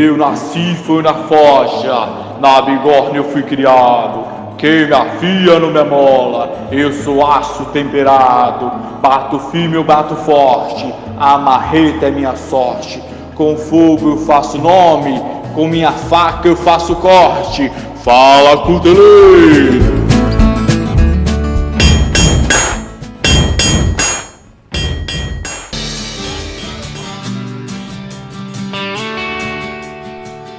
Eu nasci, foi na focha, na bigorna eu fui criado. Quem me afia não me amola, eu sou aço temperado. Bato firme, eu bato forte, a marreta é minha sorte. Com fogo eu faço nome, com minha faca eu faço corte. Fala, cuteleiro!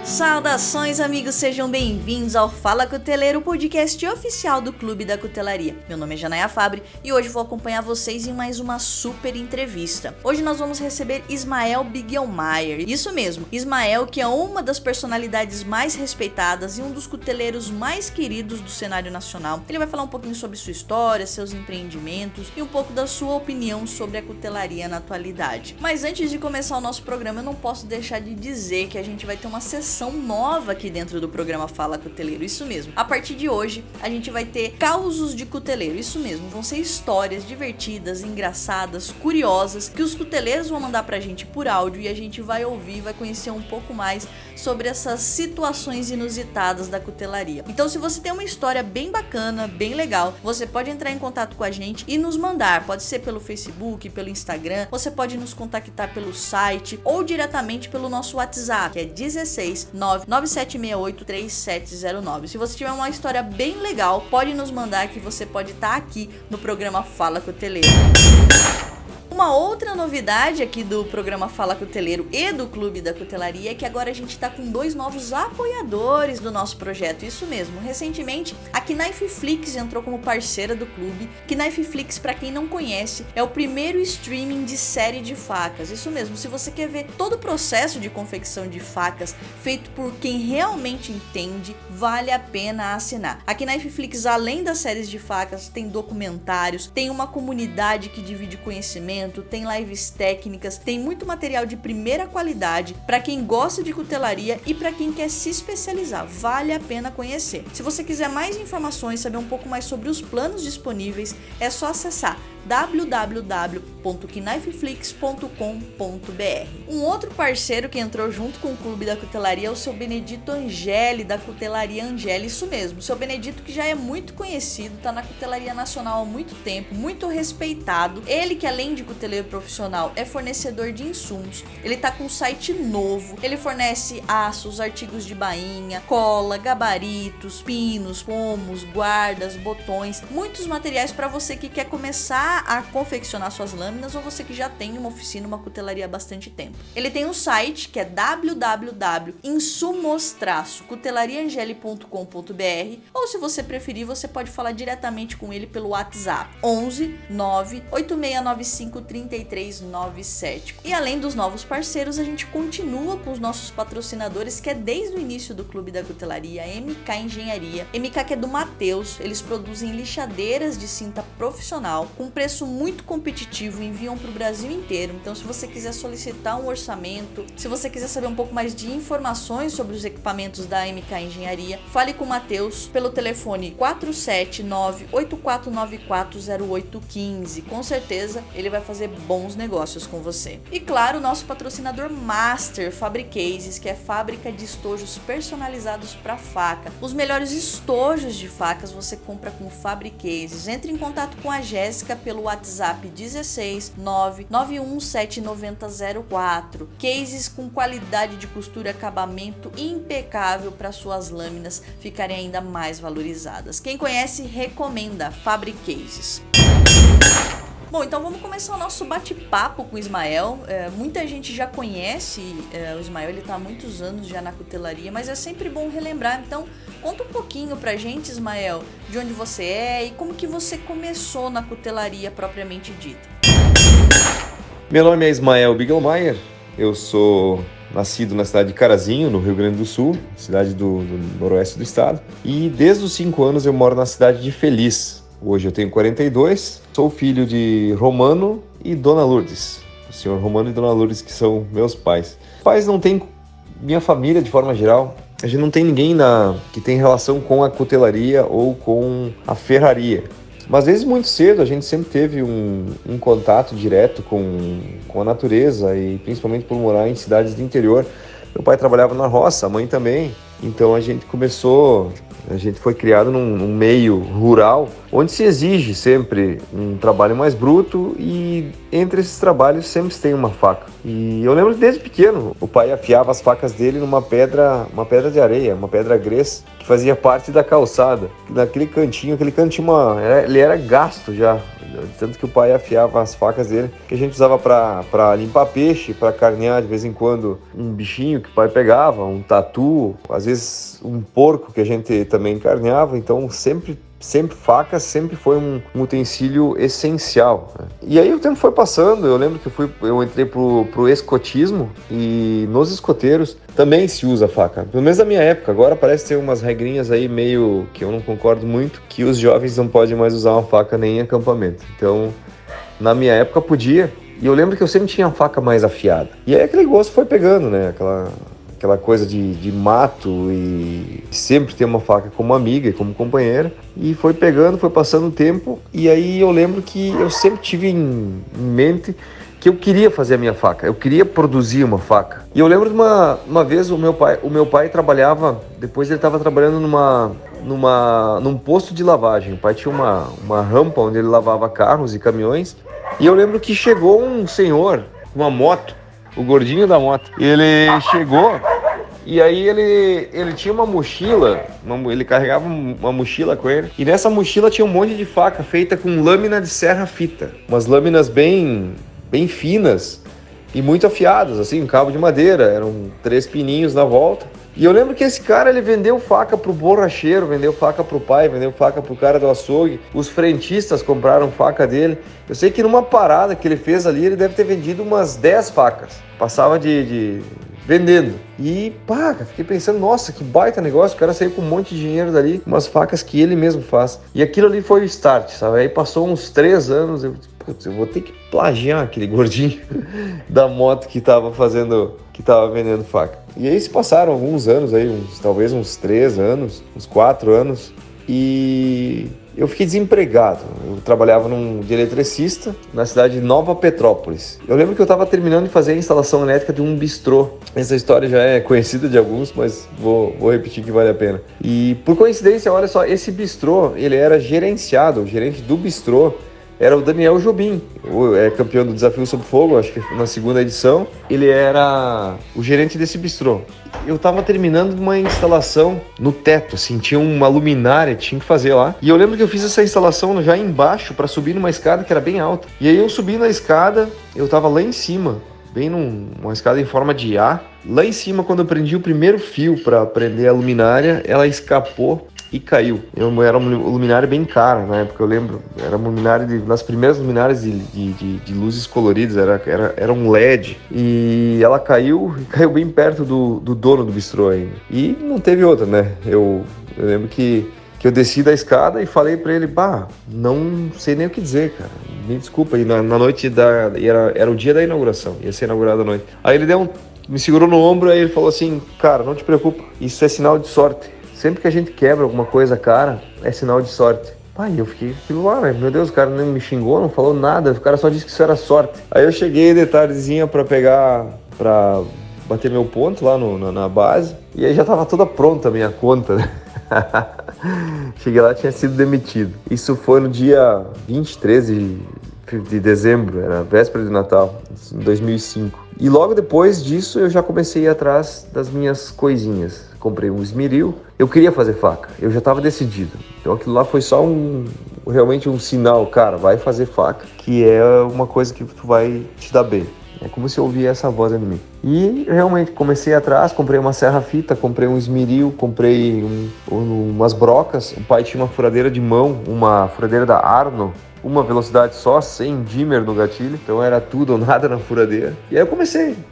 Saudações, amigos, sejam bem-vindos ao Fala Cuteleiro, o podcast oficial do Clube da Cutelaria. Meu nome é Janaia Fabre e hoje vou acompanhar vocês em mais uma super entrevista. Hoje nós vamos receber Ismael Bigelmaier. Isso mesmo, Ismael, que é uma das personalidades mais respeitadas e um dos cuteleiros mais queridos do cenário nacional. Ele vai falar um pouquinho sobre sua história, seus empreendimentos e um pouco da sua opinião sobre a cutelaria na atualidade. Mas antes de começar o nosso programa, eu não posso deixar de dizer que a gente vai ter uma sessão nova aqui dentro do programa Fala Cuteleiro, isso mesmo. A partir de hoje, a gente vai ter causos de cuteleiro, isso mesmo. Vão ser histórias divertidas, engraçadas, curiosas, que os cuteleiros vão mandar pra gente por áudio e a gente vai ouvir, vai conhecer um pouco mais sobre essas situações inusitadas da cutelaria. Então, se você tem uma história bem bacana, bem legal, você pode entrar em contato com a gente e nos mandar. Pode ser pelo Facebook, pelo Instagram, você pode nos contactar pelo site ou diretamente pelo nosso WhatsApp, que é 16 99768 3709. Se você tiver uma história bem legal, pode nos mandar que você pode estar aqui no programa Fala Cuteleiro. Uma outra novidade aqui do programa Fala Cuteleiro e do Clube da Cutelaria é que agora a gente tá com dois novos apoiadores do nosso projeto, isso mesmo. Recentemente, a Knifeflix entrou como parceira do clube. Knifeflix, pra quem não conhece, é o primeiro streaming de série de facas, isso mesmo. Se você quer ver todo o processo de confecção de facas feito por quem realmente entende, vale a pena assinar. A Knifeflix, além das séries de facas, tem documentários, tem uma comunidade que divide conhecimento, tem lives técnicas, tem muito material de primeira qualidade para quem gosta de cutelaria e para quem quer se especializar. Vale a pena conhecer. Se você quiser mais informações, saber um pouco mais sobre os planos disponíveis, é só acessar www.knifeflix.com.br. Um outro parceiro que entrou junto com o Clube da Cutelaria é o seu Benedito Angeli, da Cutelaria Angeli, isso mesmo. O seu Benedito, que já é muito conhecido, tá na cutelaria nacional há muito tempo, muito respeitado. Ele, que além de cuteleiro profissional, é fornecedor de insumos. Ele tá com um site novo, ele fornece aços, artigos de bainha, cola, gabaritos, pinos, pomos, guardas, botões, muitos materiais para você que quer começar a confeccionar suas lâminas ou você que já tem uma oficina, uma cutelaria há bastante tempo. Ele tem um site que é www.insumos-cutelariaangeli.com.br, ou se você preferir, você pode falar diretamente com ele pelo WhatsApp 11 98695 3397. E além dos novos parceiros, a gente continua com os nossos patrocinadores, que é desde o início do Clube da Cutelaria, a MK Engenharia. MK, que é do Matheus, eles produzem lixadeiras de cinta profissional com preço muito competitivo, enviam para o Brasil inteiro. Então, se você quiser solicitar um orçamento, se você quiser saber um pouco mais de informações sobre os equipamentos da MK Engenharia, fale com o Matheus pelo telefone 479-8494-0815. Com certeza, ele vai fazer bons negócios com você. E claro, o nosso patrocinador Master Fabricases, que é fábrica de estojos personalizados para faca. Os melhores estojos de facas você compra com Fabricases. Entre em contato com a Jéssica pelo WhatsApp 16 991799004. Cases com qualidade de costura e acabamento impecável para suas lâminas ficarem ainda mais valorizadas. Quem conhece, recomenda Fabricases. Bom, então vamos começar o nosso bate-papo com o Ismael. Muita gente já conhece o Ismael, ele está há muitos anos já na cutelaria, mas é sempre bom relembrar. Então, conta um pouquinho pra gente, Ismael, de onde você é e como que você começou na cutelaria propriamente dita. Meu nome é Ismael Bigelmaier, eu sou nascido na cidade de Carazinho, no Rio Grande do Sul, cidade do noroeste do estado, e desde os 5 anos eu moro na cidade de Feliz. Hoje eu tenho 42, sou filho de Romano e Dona Lourdes. O senhor Romano e Dona Lourdes, que são meus pais. Pais não tem, minha família de forma geral, a gente não tem ninguém que tem relação com a cutelaria ou com a ferraria. Mas desde muito cedo a gente sempre teve um contato direto com a natureza e principalmente por morar em cidades do interior, Meu pai trabalhava na roça, a mãe também. Então a gente foi criado num meio rural, onde se exige sempre um trabalho mais bruto e entre esses trabalhos sempre tem uma faca. E eu lembro que desde pequeno, o pai afiava as facas dele numa pedra de areia, uma pedra grés, que fazia parte da calçada. Naquele cantinho, ele era gasto já. Tanto que o pai afiava as facas dele, que a gente usava para limpar peixe, para carnear de vez em quando um bichinho que o pai pegava, um tatu, às vezes um porco que a gente também carneava. Então sempre faca sempre foi um utensílio essencial, né? E aí o tempo foi passando, eu lembro que eu entrei pro escotismo, e nos escoteiros também se usa faca, pelo menos na minha época. Agora parece ter umas regrinhas aí meio que eu não concordo muito, que os jovens não podem mais usar uma faca nem em acampamento. Então, na minha época podia, e eu lembro que eu sempre tinha a faca mais afiada. E aí aquele gosto foi pegando, né? Aquela coisa de mato, e sempre ter uma faca como amiga e como companheira. E foi pegando, foi passando o tempo, e aí eu lembro que eu sempre tive em mente que eu queria fazer a minha faca, eu queria produzir uma faca. E eu lembro de uma vez o meu pai trabalhava, depois ele estava trabalhando num posto de lavagem. O pai tinha uma rampa onde ele lavava carros e caminhões, e eu lembro que chegou um senhor, uma moto, o gordinho da moto. Ele chegou e aí ele tinha uma mochila, ele carregava uma mochila com ele, e nessa mochila tinha um monte de faca feita com lâmina de serra-fita, umas lâminas bem finas e muito afiadas, assim, um cabo de madeira, eram 3 pininhos na volta. E eu lembro que esse cara, ele vendeu faca pro borracheiro, vendeu faca pro pai, vendeu faca pro cara do açougue, os frentistas compraram faca dele. Eu sei que numa parada que ele fez ali, ele deve ter vendido umas 10 facas, passava de vendendo. E pá, fiquei pensando, nossa, que baita negócio, o cara saiu com um monte de dinheiro dali, umas facas que ele mesmo faz. E aquilo ali foi o start, sabe? Aí passou uns 3 anos, eu vou ter que plagiar aquele gordinho da moto que tava vendendo faca. E aí se passaram alguns anos aí, talvez uns 3 anos, uns 4 anos, e eu fiquei desempregado. Eu trabalhava de eletricista na cidade de Nova Petrópolis. Eu lembro que eu estava terminando de fazer a instalação elétrica de um bistrô. Essa história já é conhecida de alguns, mas vou repetir que vale a pena. E por coincidência, olha só, esse bistrô, ele era gerenciado, o gerente do bistrô era o Daniel Jobim, campeão do Desafio Sob Fogo, acho que na 2ª edição. Ele era o gerente desse bistrô. Eu tava terminando uma instalação no teto, assim, tinha uma luminária, tinha que fazer lá. E eu lembro que eu fiz essa instalação já embaixo, para subir numa escada que era bem alta. E aí eu subi na escada, eu tava lá em cima, bem numa escada em forma de A. Lá em cima, quando eu prendi o primeiro fio para prender a luminária, ela escapou e caiu. Era uma luminária bem cara na época, eu lembro. Era uma luminária das primeiras luminárias de luzes coloridas, era um LED. E ela caiu bem perto do dono do bistrô ainda. E não teve outra, né? Eu lembro que eu desci da escada e falei pra ele, não sei nem o que dizer, cara. Me desculpa. E na noite era o dia da inauguração, ia ser inaugurada à noite. Aí ele me segurou no ombro, aí ele falou assim, cara, não te preocupa, isso é sinal de sorte. Sempre que a gente quebra alguma coisa, cara, é sinal de sorte. Pai, eu fiquei, meu Deus, o cara nem me xingou, não falou nada, o cara só disse que isso era sorte. Aí eu cheguei de tardezinha pra bater meu ponto lá na base, e aí já tava toda pronta a minha conta, né? Cheguei lá, tinha sido demitido. Isso foi no dia 23 de dezembro, era véspera de Natal, em 2005. E logo depois disso eu já comecei a ir atrás das minhas coisinhas. Comprei um esmeril, eu queria fazer faca, eu já estava decidido. Então aquilo lá foi só realmente um sinal, cara, vai fazer faca, que é uma coisa que tu vai te dar bem. É como se eu ouvia essa voz em mim. E realmente comecei atrás, comprei uma serra-fita, comprei um esmeril, comprei umas brocas. O pai tinha uma furadeira de mão, uma furadeira da Arno, uma velocidade só, sem dimmer no gatilho, então era tudo ou nada na furadeira. E aí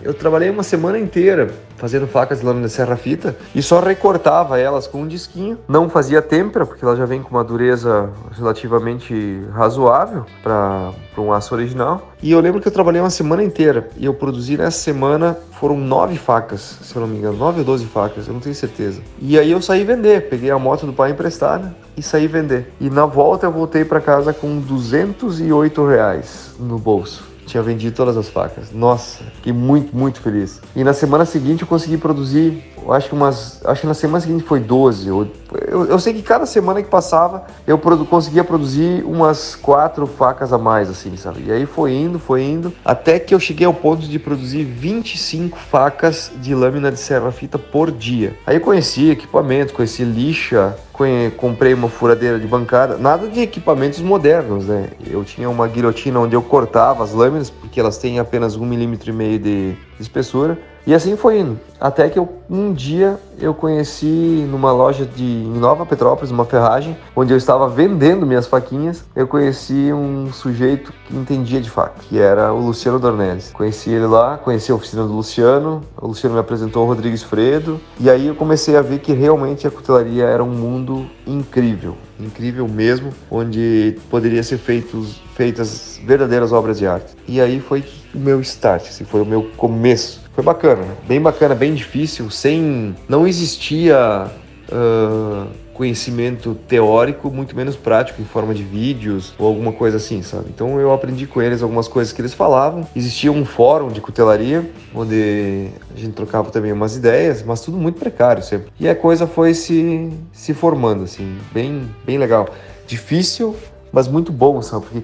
eu trabalhei uma semana inteira fazendo facas de lâmina de serra-fita e só recortava elas com um disquinho, não fazia têmpera, porque ela já vem com uma dureza relativamente razoável para um aço original. E eu lembro que eu trabalhei uma semana inteira e eu produzi nessa semana, foram 9 facas, se eu não me engano, 9 ou 12 facas, eu não tenho certeza. E aí eu saí vender, peguei a moto do pai emprestada e saí vender. E na volta eu voltei para casa com R$208 no bolso. tinha vendido todas as facas. Nossa, fiquei muito, muito feliz. E na semana seguinte eu consegui produzir, acho que na semana seguinte foi 12. Eu sei que cada semana que passava eu conseguia produzir umas 4 facas a mais, assim, sabe? E aí foi indo, até que eu cheguei ao ponto de produzir 25 facas de lâmina de serra-fita por dia. Aí eu conheci equipamento, conheci lixa, comprei uma furadeira de bancada, nada de equipamentos modernos, né? Eu tinha uma guilhotina onde eu cortava as lâminas, porque elas têm apenas 1,5 mm de espessura. E assim foi indo, até que um dia eu conheci numa loja em Nova Petrópolis, uma ferragem, onde eu estava vendendo minhas faquinhas, eu conheci um sujeito que entendia de faca, que era o Luciano Dornelles. Conheci ele lá, conheci a oficina do Luciano, o Luciano me apresentou o Rodrigues Fredo, e aí eu comecei a ver que realmente a cutelaria era um mundo incrível mesmo, onde poderia ser feitas verdadeiras obras de arte. E aí foi o meu start, assim, foi o meu começo. Foi bacana, bem bacana, bem difícil, não existia conhecimento teórico, muito menos prático, em forma de vídeos ou alguma coisa assim, sabe? Então eu aprendi com eles algumas coisas que eles falavam. Existia um fórum de cutelaria, onde a gente trocava também umas ideias, mas tudo muito precário sempre. E a coisa foi se formando, assim, bem, bem legal. Difícil, mas muito bom, sabe? Porque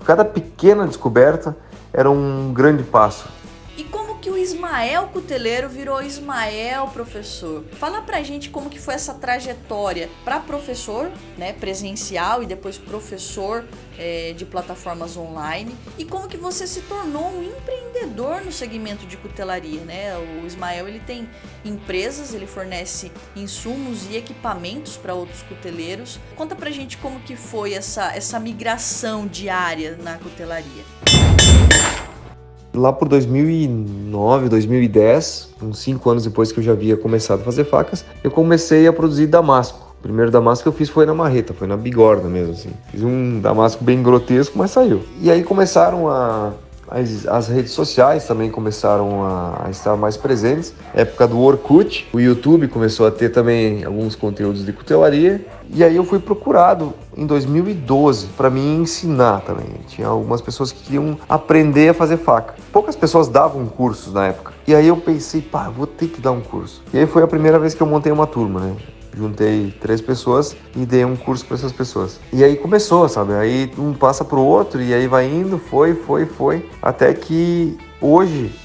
cada pequena descoberta era um grande passo. E como que o Ismael Cuteleiro virou Ismael professor? Fala pra gente como que foi essa trajetória para professor, né, presencial e depois professor de plataformas online, e como que você se tornou um empreendedor no segmento de cutelaria, né? O Ismael, ele tem empresas, ele fornece insumos e equipamentos para outros cuteleiros. Conta pra gente como que foi essa migração diária na cutelaria. Lá por 2009, 2010, uns 5 anos depois que eu já havia começado a fazer facas, eu comecei a produzir damasco. O primeiro damasco que eu fiz foi na marreta, foi na bigorna mesmo, assim. Fiz um damasco bem grotesco, mas saiu. E aí começaram as redes sociais também começaram a estar mais presentes. Época do Orkut, o YouTube começou a ter também alguns conteúdos de cutelaria. E aí eu fui procurado em 2012 para me ensinar também. Tinha algumas pessoas que queriam aprender a fazer faca. Poucas pessoas davam cursos na época. E aí eu pensei, vou ter que dar um curso. E aí foi a primeira vez que eu montei uma turma, né? Juntei 3 pessoas e dei um curso para essas pessoas. E aí começou, sabe? Aí um passa pro outro e aí vai indo, foi. Até que hoje,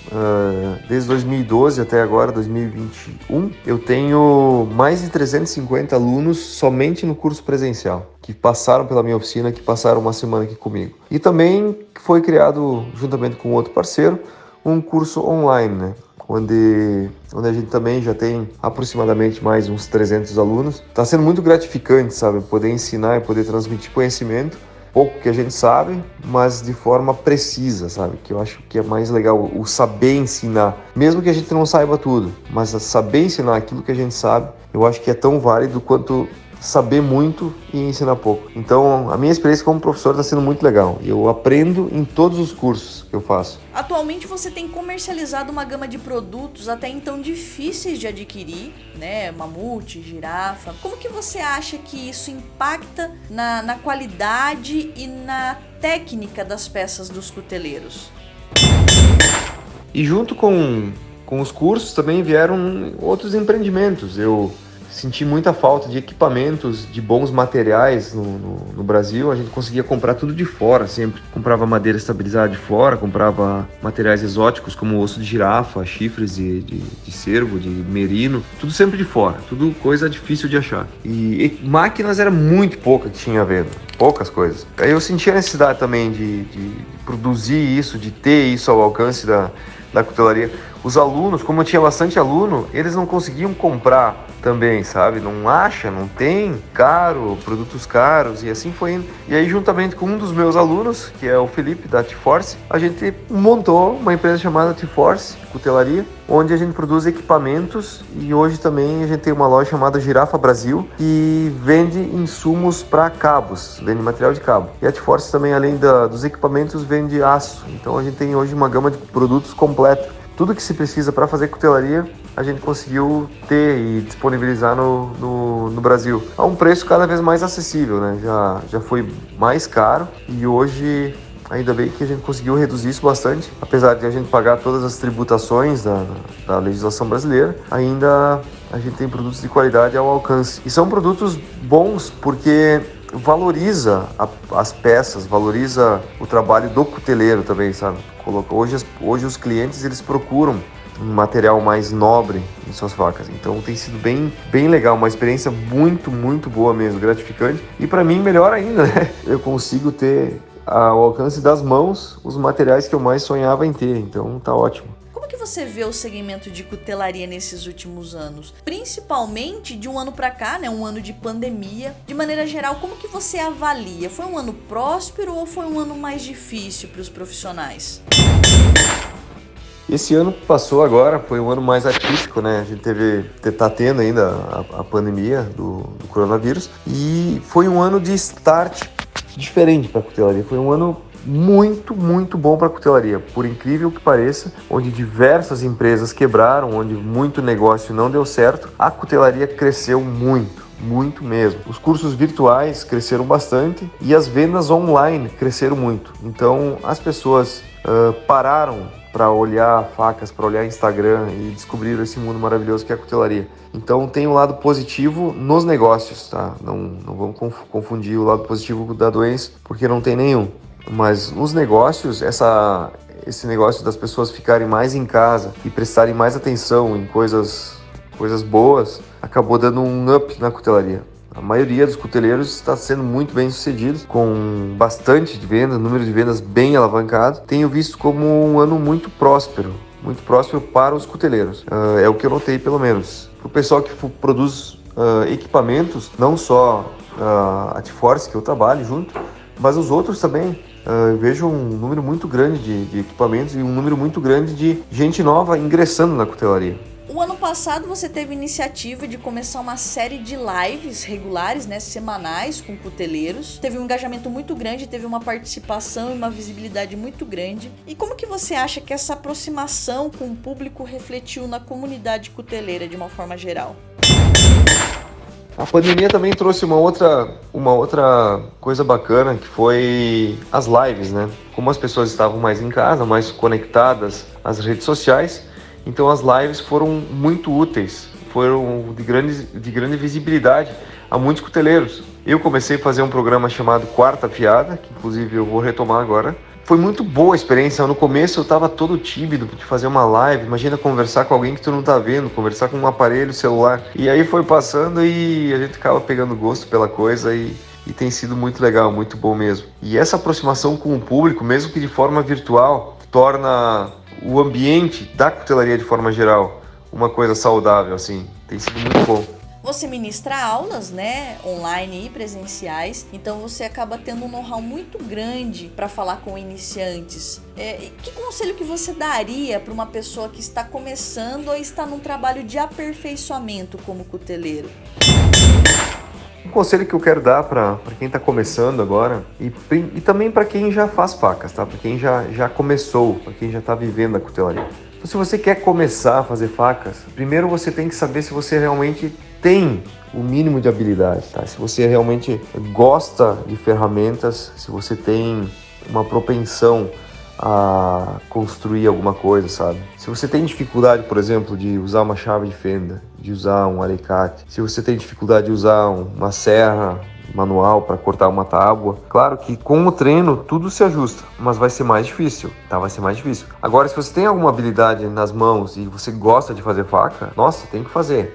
desde 2012 até agora, 2021, eu tenho mais de 350 alunos somente no curso presencial, que passaram pela minha oficina, que passaram uma semana aqui comigo. E também foi criado, juntamente com outro parceiro, um curso online, né? Onde a gente também já tem aproximadamente mais uns 300 alunos. Está sendo muito gratificante, sabe? Poder ensinar e poder transmitir conhecimento, pouco que a gente sabe, mas de forma precisa, sabe? Que eu acho que é mais legal, o saber ensinar. Mesmo que a gente não saiba tudo, mas saber ensinar aquilo que a gente sabe, eu acho que é tão válido quanto saber muito e ensinar pouco. Então, a minha experiência como professor está sendo muito legal. Eu aprendo em todos os cursos que eu faço. Atualmente você tem comercializado uma gama de produtos até então difíceis de adquirir, né? Mamute, girafa. Como que você acha que isso impacta na qualidade e na técnica das peças dos cuteleiros? E junto com os cursos também vieram outros empreendimentos. Eu senti muita falta de equipamentos, de bons materiais no Brasil. A gente conseguia comprar tudo de fora sempre. Comprava madeira estabilizada de fora, comprava materiais exóticos como osso de girafa, chifres de cervo, de merino. Tudo sempre de fora, tudo coisa difícil de achar. E máquinas era muito pouca que tinha à venda, poucas coisas. Aí eu senti a necessidade também de produzir isso, de ter isso ao alcance da cutelaria. Os alunos, como eu tinha bastante aluno, eles não conseguiam comprar também, sabe? Não acha, não tem, caro, produtos caros, e assim foi indo. E aí, juntamente com um dos meus alunos, que é o Felipe, da T-Force, a gente montou uma empresa chamada T-Force Cutelaria, onde a gente produz equipamentos, e hoje também a gente tem uma loja chamada Girafa Brasil, que vende insumos para cabos, vende material de cabo. E a T-Force também, além dos equipamentos, vende aço. Então a gente tem hoje uma gama de produtos completa. Tudo que se precisa para fazer cutelaria, a gente conseguiu ter e disponibilizar no Brasil. A um preço cada vez mais acessível, né? Já foi mais caro e hoje ainda bem que a gente conseguiu reduzir isso bastante. Apesar de a gente pagar todas as tributações da legislação brasileira, ainda a gente tem produtos de qualidade ao alcance. E são produtos bons porque valoriza as peças, valoriza o trabalho do cuteleiro também, sabe? Hoje os clientes, eles procuram um material mais nobre em suas facas. Então tem sido bem legal, uma experiência muito, muito boa mesmo, gratificante. E para mim, melhor ainda, né? Eu consigo ter ao alcance das mãos os materiais que eu mais sonhava em ter. Então tá ótimo. Como que você vê o segmento de cutelaria nesses últimos anos? Principalmente de um ano para cá, né? Um ano de pandemia. De maneira geral, como que você avalia? Foi um ano próspero ou foi um ano mais difícil para os profissionais? Esse ano que passou agora foi um ano mais atípico, né? A gente tá tendo ainda a pandemia do coronavírus e foi um ano de start diferente para a cutelaria. Foi um ano muito, muito bom para a cutelaria, por incrível que pareça, onde diversas empresas quebraram, onde muito negócio não deu certo, a cutelaria cresceu muito mesmo. Os cursos virtuais cresceram bastante e as vendas online cresceram muito. Então as pessoas pararam para olhar facas, para olhar Instagram e descobriram esse mundo maravilhoso que é a cutelaria. Então tem um lado positivo nos negócios, tá? Não vamos confundir o lado positivo da doença, porque não tem nenhum. Mas nos negócios, esse negócio das pessoas ficarem mais em casa e prestarem mais atenção em coisas boas, acabou dando um up na cutelaria. A maioria dos cuteleiros está sendo muito bem sucedido, com bastante de vendas, número de vendas bem alavancado. Tenho visto como um ano muito próspero para os cuteleiros. É o que eu notei, pelo menos. Para o pessoal que produz equipamentos, não só a T-Force, que eu trabalho junto, mas os outros também. Eu vejo um número muito grande de equipamentos e um número muito grande de gente nova ingressando na cutelaria. O ano passado você teve iniciativa de começar uma série de lives regulares, né, semanais com cuteleiros. Teve um engajamento muito grande, teve uma participação e uma visibilidade muito grande. E como que você acha que essa aproximação com o público refletiu na comunidade cuteleira de uma forma geral? A pandemia também trouxe uma outra coisa bacana, que foi as lives, né? Como as pessoas estavam mais em casa, mais conectadas às redes sociais, então as lives foram muito úteis, foram de grande visibilidade a muitos cuteleiros. Eu comecei a fazer um programa chamado Quarta Afiada, que inclusive eu vou retomar agora. Foi muito boa a experiência. No começo eu estava todo tímido de fazer uma live. Imagina conversar com alguém que tu não tá vendo, conversar com um aparelho celular. E aí foi passando e a gente acaba pegando gosto pela coisa e tem sido muito legal, muito bom mesmo. E essa aproximação com o público, mesmo que de forma virtual, torna o ambiente da cutelaria de forma geral uma coisa saudável, assim. Tem sido muito bom. Você ministra aulas, né, online e presenciais, então você acaba tendo um know-how muito grande para falar com iniciantes. Que conselho que você daria para uma pessoa que está começando ou está num trabalho de aperfeiçoamento como cuteleiro? Um conselho que eu quero dar para quem está começando agora e também para quem já faz facas, tá? Para quem já começou, para quem já está vivendo a cutelaria. Então, se você quer começar a fazer facas, primeiro você tem que saber se você realmente tem o mínimo de habilidade, tá? Se você realmente gosta de ferramentas, se você tem uma propensão a construir alguma coisa, sabe? Se você tem dificuldade, por exemplo, de usar uma chave de fenda, de usar um alicate, se você tem dificuldade de usar uma serra manual para cortar uma tábua, claro que com o treino tudo se ajusta, mas vai ser mais difícil, tá? Vai ser mais difícil. Agora, se você tem alguma habilidade nas mãos e você gosta de fazer faca, nossa, tem que fazer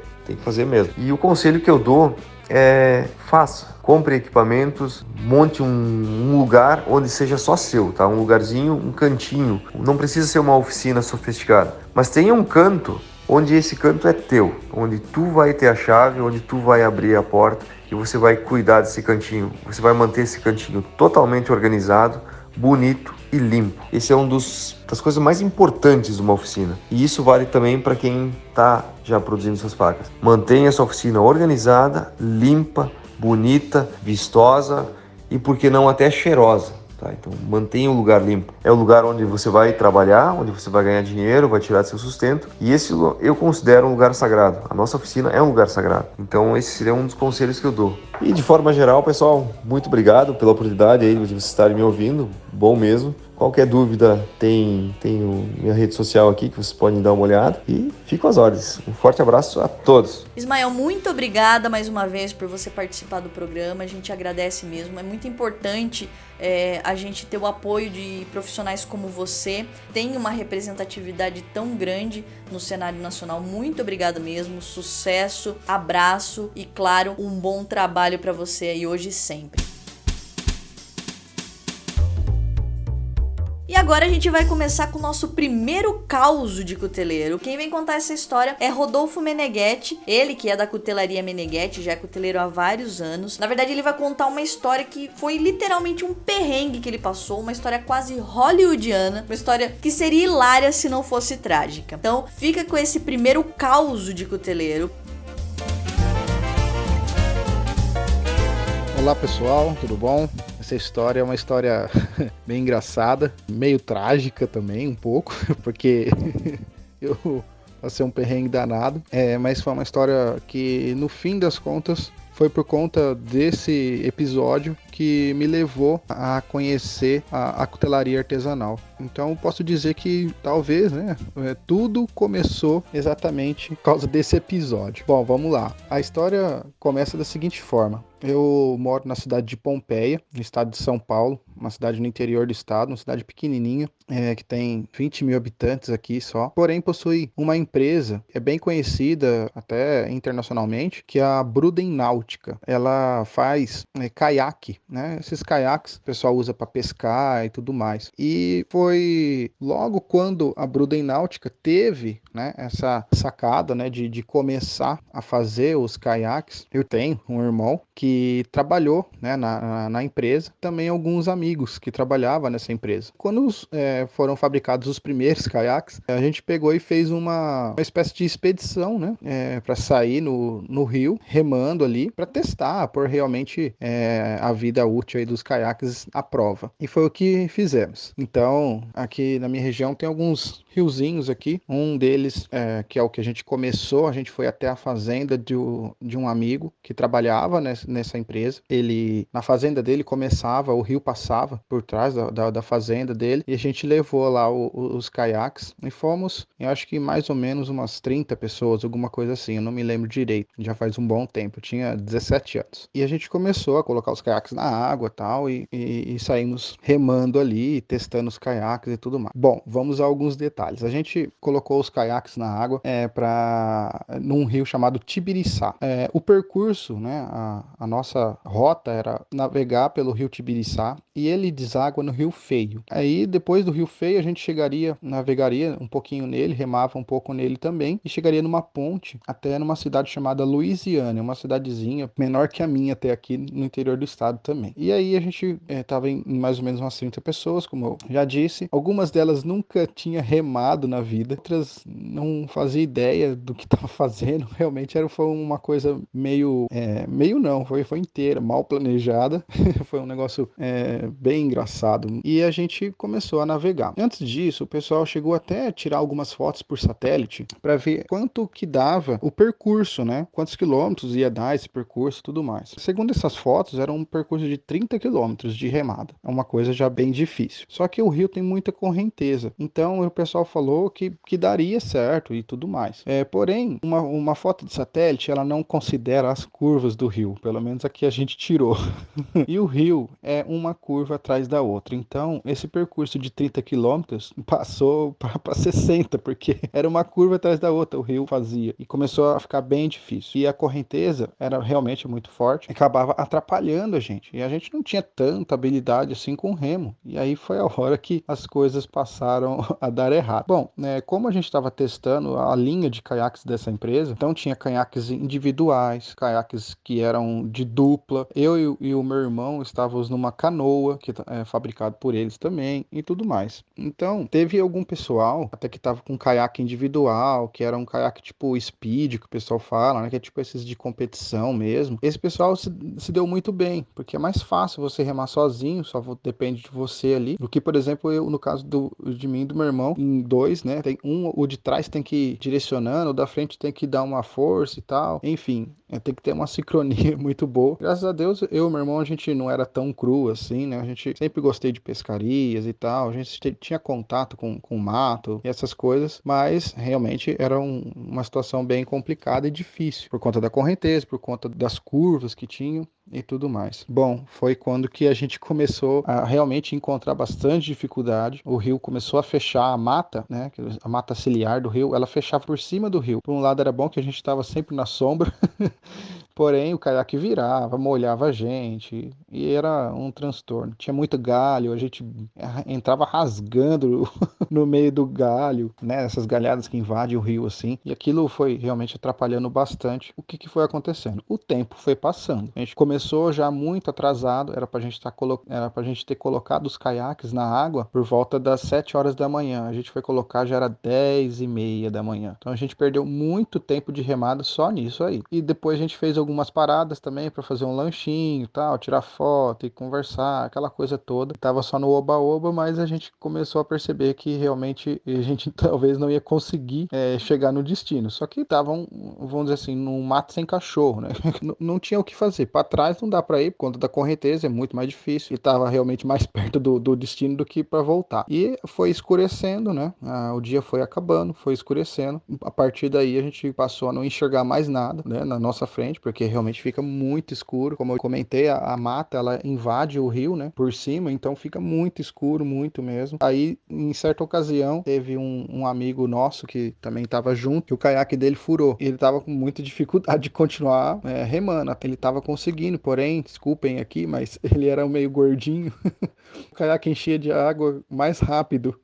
mesmo. E o conselho que eu dou é: faça, compre equipamentos, monte um lugar onde seja só seu, tá? Um lugarzinho, um cantinho. Não precisa ser uma oficina sofisticada, mas tenha um canto onde esse canto é teu, onde tu vai ter a chave, onde tu vai abrir a porta e você vai cuidar desse cantinho. Você vai manter esse cantinho totalmente organizado, bonito e limpo. Esse é das coisas mais importantes de uma oficina. E isso vale também para quem está já produzindo suas facas. Mantenha sua oficina organizada, limpa, bonita, vistosa e, por que não, até cheirosa. tá? Então mantenha o lugar limpo. É o lugar onde você vai trabalhar, onde você vai ganhar dinheiro, vai tirar seu sustento, e esse eu considero um lugar sagrado. A nossa oficina é um lugar sagrado. Então esse seria um dos conselhos que eu dou. E de forma geral, pessoal, muito obrigado pela oportunidade aí de vocês estarem me ouvindo. Bom mesmo. Qualquer dúvida, tem minha rede social aqui que vocês podem dar uma olhada. E fico às ordens. Um forte abraço a todos. Ismael, muito obrigada mais uma vez por você participar do programa. A gente agradece mesmo. É muito importante a gente ter o apoio de profissionais como você. Tem uma representatividade tão grande no cenário nacional. Muito obrigada mesmo. Sucesso, abraço e, claro, um bom trabalho para você aí hoje e sempre. E agora a gente vai começar com o nosso primeiro causo de cuteleiro. Quem vem contar essa história é Rodolfo Meneghetti, ele que é da Cutelaria Meneghetti, já é cuteleiro há vários anos. Na verdade, ele vai contar uma história que foi literalmente um perrengue que ele passou, uma história quase hollywoodiana, uma história que seria hilária se não fosse trágica. Então, fica com esse primeiro causo de cuteleiro. Olá pessoal, tudo bom? Essa história é uma história bem engraçada, meio trágica também, um pouco, porque eu passei um perrengue danado, mas foi uma história que no fim das contas foi por conta desse episódio que me levou a conhecer a cutelaria artesanal. Então posso dizer que talvez, tudo começou exatamente por causa desse episódio. Bom, vamos lá. A história começa da seguinte forma. Eu moro na cidade de Pompeia, no estado de São Paulo, uma cidade no interior do estado, uma cidade pequenininha, que tem 20 mil habitantes aqui só. Porém, possui uma empresa, é bem conhecida até internacionalmente, que é a Bruden Náutica. Ela faz caiaque, né? Esses caiaques o pessoal usa para pescar e tudo mais. E foi logo quando a Bruden Náutica teve, essa sacada, de começar a fazer os caiaques. Eu tenho um irmão que trabalhou, na empresa, também alguns amigos que trabalhavam nessa empresa. Quando foram fabricados os primeiros caiaques, a gente pegou e fez uma espécie de expedição, para sair no rio, remando ali, para testar, por realmente a vida útil aí dos caiaques à prova. E foi o que fizemos. Então, aqui na minha região tem alguns riozinhos aqui, um deles, que é o que a gente começou, a gente foi até a fazenda de um amigo que trabalhava nessa empresa. Ele, na fazenda dele começava, o rio passava por trás da fazenda dele, e a gente levou lá os caiaques, e fomos, eu acho que mais ou menos umas 30 pessoas, alguma coisa assim, eu não me lembro direito, já faz um bom tempo, eu tinha 17 anos. E a gente começou a colocar os caiaques na água e tal, e saímos remando ali, testando os caiaques e tudo mais. Bom, vamos a alguns detalhes. A gente colocou os caiaques na água num rio chamado Tibiriçá. O percurso, a nossa rota era navegar pelo rio Tibiriçá e ele deságua no Rio Feio. Aí depois do Rio Feio a gente navegaria um pouquinho nele, remava um pouco nele também e chegaria numa ponte até numa cidade chamada Louisiana, uma cidadezinha menor que a minha até aqui no interior do estado também. E aí a gente estava em mais ou menos umas 30 pessoas, como eu já disse. Algumas delas nunca tinha remado na vida, outras não fazia ideia do que estava fazendo. Realmente foi uma coisa foi inteira, mal planejada. Foi um negócio bem engraçado. E a gente começou a navegar. Antes disso, o pessoal chegou até a tirar algumas fotos por satélite para ver quanto que dava o percurso, quantos quilômetros ia dar esse percurso e tudo mais. Segundo essas fotos, era um percurso de 30 quilômetros de remada. É uma coisa já bem difícil. Só que o rio tem muita correnteza. Então o pessoal falou que daria certo e tudo mais. Porém, uma foto de satélite, ela não considera as curvas do rio. Pelo menos aqui a gente tirou. E o rio é uma curva atrás da outra. Então, esse percurso de 30 quilômetros passou para 60, porque era uma curva atrás da outra, o rio fazia. E começou a ficar bem difícil. E a correnteza era realmente muito forte, acabava atrapalhando a gente. E a gente não tinha tanta habilidade assim com o remo. E aí foi a hora que as coisas passaram a dar errado. Bom, como a gente estava testando a linha de caiaques dessa empresa, então tinha caiaques individuais, caiaques que eram de dupla. Eu e o meu irmão estávamos numa canoa, que é fabricado por eles também, e tudo mais. Então, teve algum pessoal até que estava com caiaque individual, que era um caiaque tipo speed, que o pessoal fala, que é tipo esses de competição mesmo. Esse pessoal se deu muito bem, porque mais fácil você remar sozinho, depende de você ali, do que, por exemplo, eu, no caso de mim e do meu irmão, em dois, né? Tem o de trás tem que ir direcionando, o da frente tem que dar uma força e tal. Enfim, tem que ter uma sincronia muito boa. Graças a Deus, eu e meu irmão, a gente não era tão cru assim, né? A gente sempre gostei de pescarias e tal, a gente tinha contato com mato e essas coisas, mas realmente era uma situação bem complicada e difícil, por conta da correnteza, por conta das curvas que tinham e tudo mais. Bom, foi quando que a gente começou a realmente encontrar bastante dificuldade. O rio começou a fechar a mata, né? A mata ciliar do rio, ela fechava por cima do rio. Por um lado era bom que a gente estava sempre na sombra, porém o caiaque virava, molhava a gente e era um transtorno. Tinha muito galho, a gente entrava rasgando no meio do galho, né? Essas galhadas que invadem o rio assim. E aquilo foi realmente atrapalhando bastante. O que foi acontecendo? O tempo foi passando. A gente começou já muito atrasado, era pra gente ter colocado os caiaques na água por volta das 7 horas da manhã. A gente foi colocar, já era 10h30 da manhã. Então a gente perdeu muito tempo de remada só nisso aí. E depois a gente fez algumas paradas também para fazer um lanchinho, tal, tirar foto e conversar, aquela coisa toda. Tava só no oba-oba, mas a gente começou a perceber que realmente a gente talvez não ia conseguir chegar no destino. Só que tava, vamos dizer assim, num mato sem cachorro, né? Não tinha o que fazer. Para trás não dá para ir por conta da correnteza, é muito mais difícil. E tava realmente mais perto do destino do que para voltar. E foi escurecendo, né? O dia foi acabando, foi escurecendo. A partir daí a gente passou a não enxergar mais nada, né, na nossa frente, porque realmente fica muito escuro. Como eu comentei, a mata ela invade o rio, né, por cima, então fica muito escuro, muito mesmo. Aí, em certa ocasião, teve um amigo nosso que também estava junto, que o caiaque dele furou. Ele estava com muita dificuldade de continuar remando. Ele estava conseguindo, porém, desculpem aqui, mas ele era meio gordinho. O caiaque enchia de água mais rápido.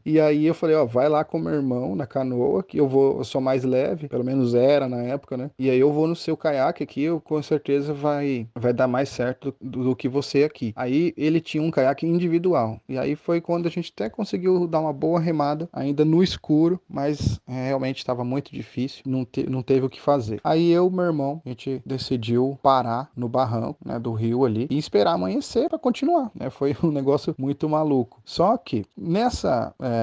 E aí eu falei, ó, vai lá com meu irmão na canoa, que eu sou mais leve, pelo menos era na época, né? E aí eu vou no seu caiaque aqui, eu com certeza vai dar mais certo do que você aqui. Aí ele tinha um caiaque individual. E aí foi quando a gente até conseguiu dar uma boa remada, ainda no escuro, mas realmente estava muito difícil, não teve o que fazer. Aí eu e meu irmão, a gente decidiu parar no barranco, né, do rio ali e esperar amanhecer para continuar, né? Foi um negócio muito maluco. Só que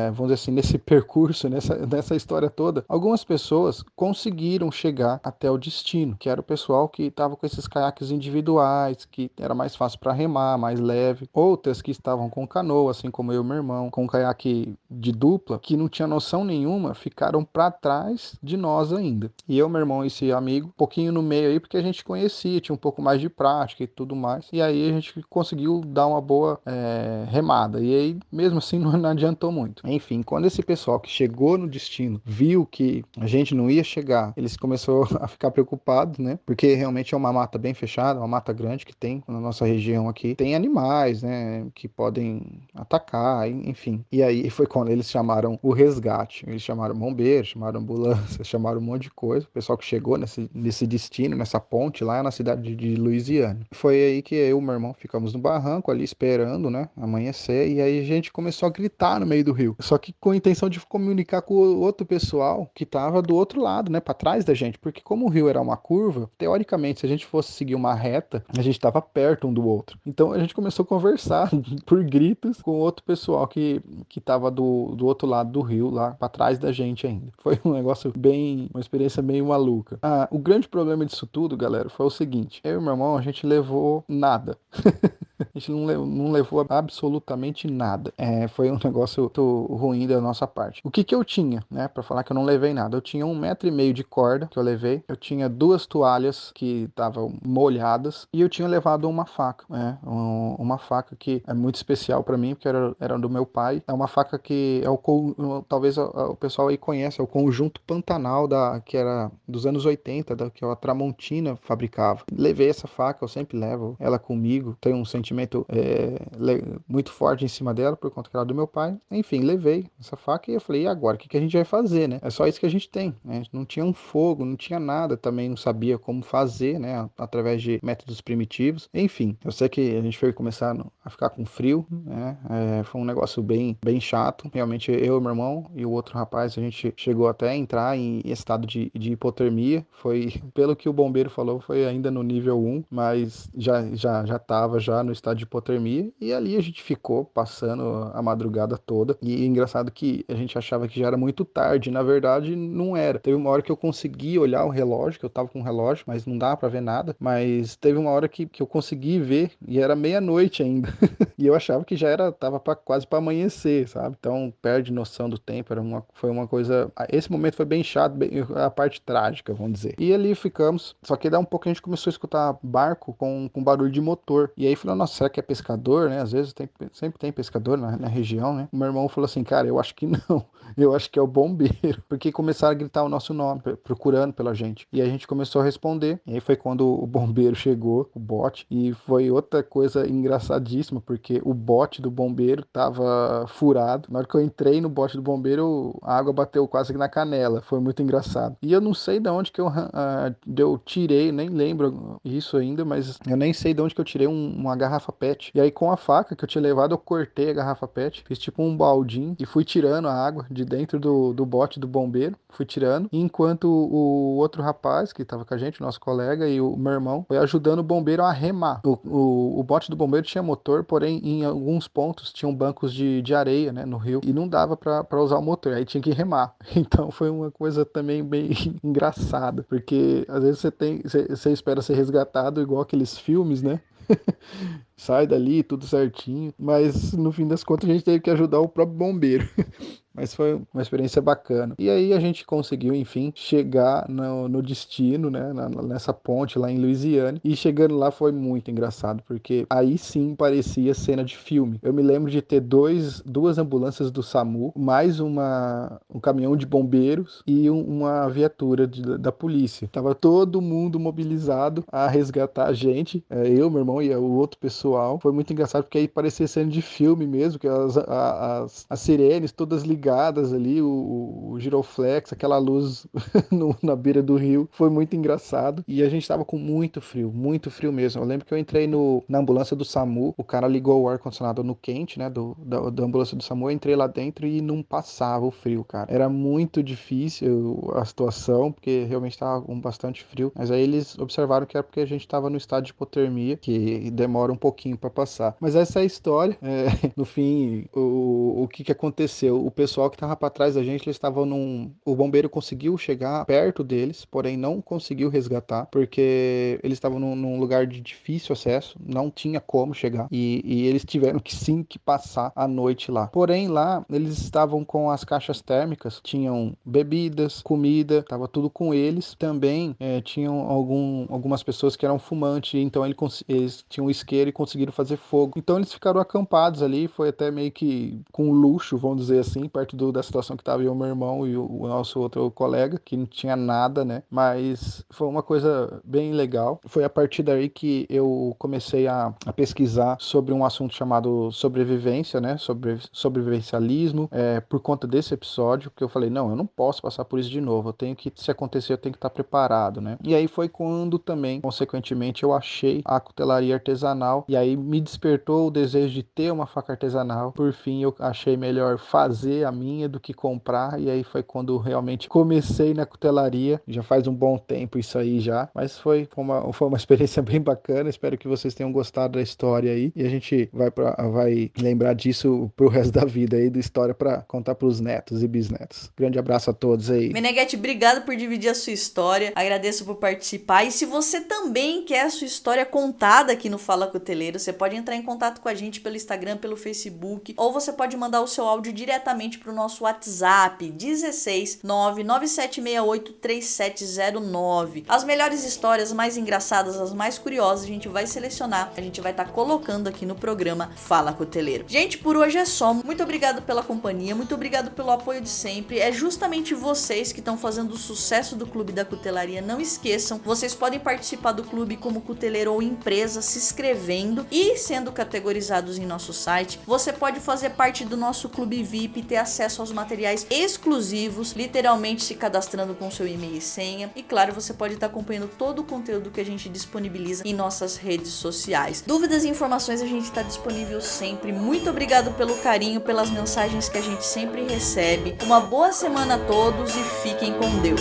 vamos dizer assim, nesse percurso, nessa história toda, algumas pessoas conseguiram chegar até o destino, que era o pessoal que estava com esses caiaques individuais, que era mais fácil para remar, mais leve. Outras que estavam com canoa, assim como eu e meu irmão, com caiaque de dupla, que não tinha noção nenhuma, ficaram para trás de nós ainda. E eu, meu irmão e esse amigo, um pouquinho no meio aí, porque a gente conhecia, tinha um pouco mais de prática e tudo mais. E aí a gente conseguiu dar uma boa remada. E aí, mesmo assim, não adiantou muito. Enfim, quando esse pessoal que chegou no destino viu que a gente não ia chegar, eles começaram a ficar preocupados, né? Porque realmente é uma mata bem fechada, uma mata grande que tem na nossa região aqui. Tem animais, né? Que podem atacar, enfim. E aí foi quando eles chamaram o resgate. Eles chamaram bombeiros, chamaram ambulância, chamaram um monte de coisa. O pessoal que chegou nesse destino, nessa ponte lá na cidade de Louisiana. Foi aí que eu e meu irmão ficamos no barranco ali esperando, né? Amanhecer. E aí a gente começou a gritar no meio do rio. Só que com a intenção de comunicar com o outro pessoal que tava do outro lado, né? Pra trás da gente. Porque como o rio era uma curva, teoricamente, se a gente fosse seguir uma reta, a gente tava perto um do outro. Então a gente começou a conversar por gritos com o outro pessoal que tava do outro lado do rio, lá pra trás da gente ainda. Foi um negócio uma experiência meio maluca. O grande problema disso tudo, galera, foi o seguinte. Eu e meu irmão, a gente levou nada. A gente não levou absolutamente nada. Foi um negócio muito ruim da nossa parte. O que eu tinha, né? Pra falar que eu não levei nada. Eu tinha 1,5 m de corda que eu levei. Eu tinha 2 toalhas que estavam molhadas. E eu tinha levado uma faca, né? Uma faca que é muito especial pra mim, porque era do meu pai. É uma faca que talvez o pessoal aí conhece, é o conjunto Pantanal que era dos anos 80, que a Tramontina fabricava. Levei essa faca, eu sempre levo ela comigo. Tenho um sentimento sentimento muito forte em cima dela, por conta que ela era do meu pai. Enfim, levei essa faca e eu falei, e agora? O que a gente vai fazer, né? É só isso que a gente tem, né? Não tinha um fogo, não tinha nada, também não sabia como fazer, né? Através de métodos primitivos. Enfim, eu sei que a gente foi começar a ficar com frio, né? Foi um negócio bem chato. Realmente, eu, meu irmão e o outro rapaz, a gente chegou até a entrar em estado de hipotermia. Foi, pelo que o bombeiro falou, foi ainda no nível 1, mas já tava já no estado de hipotermia. E ali a gente ficou passando a madrugada toda. E engraçado que a gente achava que já era muito tarde. Na verdade, não era. Teve uma hora que eu consegui olhar o relógio, que eu tava com o relógio, mas não dava pra ver nada. Mas teve uma hora que eu consegui ver e era meia-noite ainda. E eu achava que tava quase para amanhecer, sabe? Então perde noção do tempo, foi uma coisa. Esse momento foi bem chato, a parte trágica, vamos dizer. E ali ficamos, só que daí um pouco a gente começou a escutar barco com barulho de motor. E aí falou, nossa, será que é pescador, né? Às vezes sempre tem pescador na região, né? O meu irmão falou assim, cara, eu acho que não. Eu acho que é o bombeiro. Porque começaram a gritar o nosso nome, procurando pela gente. E aí a gente começou a responder. E aí foi quando o bombeiro chegou, o bote, e foi outra coisa engraçadíssima, porque o bote do bombeiro tava furado. Na hora que eu entrei no bote do bombeiro, a água bateu quase na canela. Foi muito engraçado. E eu não sei de onde que eu tirei, nem lembro isso ainda, mas eu nem sei de onde que eu tirei uma garrafa PET. E aí com a faca que eu tinha levado, eu cortei a garrafa PET, fiz tipo um baldinho e fui tirando a água de dentro do bote do bombeiro. Fui tirando. Enquanto o outro rapaz que tava com a gente, o nosso colega, e o meu irmão, foi ajudando o bombeiro a remar. O bote do bombeiro tinha motor, porém em alguns pontos tinham bancos de areia, né, no rio, e não dava para usar o motor, aí tinha que remar. Então foi uma coisa também bem engraçada, porque às vezes você espera ser resgatado igual aqueles filmes, né? Sai dali, tudo certinho, mas no fim das contas a gente teve que ajudar o próprio bombeiro. Mas foi uma experiência bacana. E aí a gente conseguiu, enfim, chegar no destino, né? Nessa ponte lá em Louisiana. E chegando lá foi muito engraçado, porque aí sim parecia cena de filme. Eu me lembro de ter duas ambulâncias do SAMU, mais um caminhão de bombeiros e uma viatura da polícia. Tava todo mundo mobilizado a resgatar a gente. Eu, meu irmão e o outro pessoal. Foi muito engraçado, porque aí parecia cena de filme mesmo, que as sirenes todas ligadas ali, o giroflex, aquela luz na beira do rio, foi muito engraçado. E a gente tava com muito frio mesmo. Eu lembro que eu entrei na ambulância do SAMU, o cara ligou o ar-condicionado no quente, né, da ambulância do SAMU, eu entrei lá dentro e não passava o frio, cara. Era muito difícil a situação, porque realmente tava com bastante frio, mas aí eles observaram que era porque a gente tava no estado de hipotermia, que demora um pouquinho para passar. Mas essa é a história. No fim, o que aconteceu? O pessoal que tava para trás da gente, eles estavam o bombeiro conseguiu chegar perto deles, porém não conseguiu resgatar, porque eles estavam num lugar de difícil acesso, não tinha como chegar, e eles tiveram que passar a noite lá. Porém lá, eles estavam com as caixas térmicas, tinham bebidas, comida, tava tudo com eles. Também tinham algumas pessoas que eram fumantes, então eles tinham isqueiro e conseguiram fazer fogo. Então eles ficaram acampados ali, foi até meio que com luxo, vamos dizer assim, perto da situação que tava eu, meu irmão e o nosso outro colega, que não tinha nada, né? Mas foi uma coisa bem legal. Foi a partir daí que eu comecei a pesquisar sobre um assunto chamado sobrevivência, né? Sobrevivencialismo, por conta desse episódio, que eu falei, não, eu não posso passar por isso de novo. Se acontecer, eu tenho que estar preparado, né? E aí foi quando também, consequentemente, eu achei a cutelaria artesanal, e aí me despertou o desejo de ter uma faca artesanal. Por fim, eu achei melhor fazer a minha do que comprar, e aí foi quando realmente comecei na cutelaria. Já faz um bom tempo isso aí já, mas foi uma experiência bem bacana. Espero que vocês tenham gostado da história aí, e a gente vai lembrar disso pro resto da vida aí, da história para contar pros netos e bisnetos. Grande abraço a todos aí. Meneghetti, obrigado por dividir a sua história, agradeço por participar, e se você também quer a sua história contada aqui no Fala Cuteleiro, você pode entrar em contato com a gente pelo Instagram, pelo Facebook, ou você pode mandar o seu áudio diretamente pro nosso WhatsApp 16 997683709. As melhores histórias, mais engraçadas, as mais curiosas, a gente vai selecionar, a gente vai estar colocando aqui no programa Fala Cuteleiro. Gente, por hoje é só. Muito obrigado pela companhia, muito obrigado pelo apoio de sempre. É justamente vocês que estão fazendo o sucesso do Clube da Cutelaria. Não esqueçam, vocês podem participar do clube como cuteleiro ou empresa, se inscrevendo e sendo categorizados em nosso site. Você pode fazer parte do nosso clube VIP, ter acesso aos materiais exclusivos, literalmente se cadastrando com seu e-mail e senha. E claro, você pode estar acompanhando todo o conteúdo que a gente disponibiliza em nossas redes sociais. Dúvidas e informações a gente está disponível sempre. Muito obrigado pelo carinho, pelas mensagens que a gente sempre recebe. Uma boa semana a todos e fiquem com Deus.